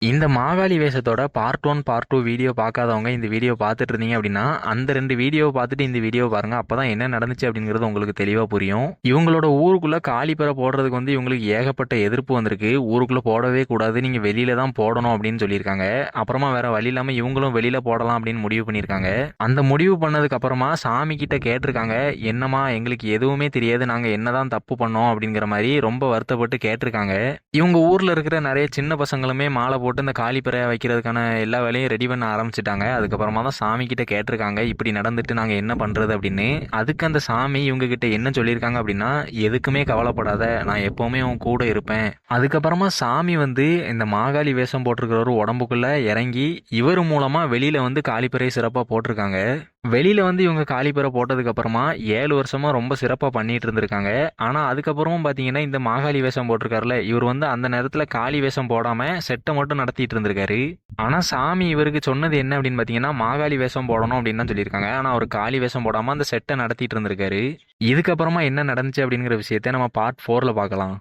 இந்த Mahakali வேஷத்தோட part 1, part 2 video பார்க்காதவங்க இந்த வீடியோ பார்த்துட்டு இருந்தீங்க அப்படின்னா, அந்த 2 வீடியோவை பார்த்துட்டு இந்த வீடியோ பாருங்க. அப்பதான் என்ன நடந்துச்சு அப்படிங்கிறது உங்களுக்கு தெளிவா புரியும். இவங்களோட ஊருக்குள்ள காலிப்பறை போடுறதுக்கு வந்து இவங்களுக்கு ஏகப்பட்ட எதிர்ப்பு வந்திருக்கு. ஊருக்குள்ள போடவே கூடாது, நீங்க வெளியில தான் போடணும் அப்படின்னு சொல்லியிருக்காங்க. அப்புறமா வேற வழி இல்லாம இவங்களும் வெளியில போடலாம் அப்படின்னு முடிவு பண்ணியிருக்காங்க. அந்த முடிவு பண்ணதுக்கு அப்புறமா சாமி கிட்ட கேட்டிருக்காங்க, என்னமா எங்களுக்கு எதுவுமே தெரியாது, நாங்க என்னதான் தப்பு பண்ணோம் அப்படிங்கிற மாதிரி ரொம்ப வருத்தப்பட்டு கேட்டிருக்காங்க. இவங்க ஊர்ல இருக்கிற நிறைய சின்ன பசங்களுமே மாலை போட்டு இந்த காலிப்பறை வைக்கிறதுக்கான எல்லா வேலையும் ரெடி பண்ண ஆரம்பிச்சிட்டாங்க. அதுக்கப்புறமா தான் சாமி கிட்ட கேட்டிருக்காங்க, இப்படி நடந்துட்டு நாங்க என்ன பண்றது அப்படின்னு. அதுக்கு அந்த சாமி இவங்க கிட்ட என்ன சொல்லியிருக்காங்க அப்படின்னா, எதுக்குமே கவலைப்படாத, நான் எப்பவுமே உன் கூட இருப்பேன். அதுக்கப்புறமா சாமி வந்து இந்த மாகாளி வேஷம் போட்டிருக்கிற ஒரு உடம்புக்குள்ள இறங்கி இவர் மூலமா வெளியில வந்து காலிப்பறை சிறப்பா போட்டிருக்காங்க. வெளியில வந்து இவங்க காலிப்பறை போட்டதுக்கு அப்புறமா 7 வருஷமா ரொம்ப சிறப்பா பண்ணிட்டு இருந்திருக்காங்க. ஆனா அதுக்கப்புறமும் பாத்தீங்கன்னா இந்த மாகாளி வேஷம் போட்டிருக்காருல, இவர் வந்து அந்த நேரத்துல காளி வேஷம் போடாம செட்டை மட்டும் நடத்திட்டு இருந்திருக்காரு. ஆனா சாமி இவருக்கு சொன்னது என்ன அப்படின்னு பாத்தீங்கன்னா, மாகாளி வேஷம் போடணும் அப்படின்னு தான் சொல்லியிருக்காங்க. ஆனா அவர் காளி வேஷம் போடாம அந்த செட்டை நடத்திட்டு இருந்திருக்காரு. இதுக்கப்புறமா என்ன நடந்துச்சு அப்படிங்கிற விஷயத்த நம்ம பார்ட் 4ல பார்க்கலாம்.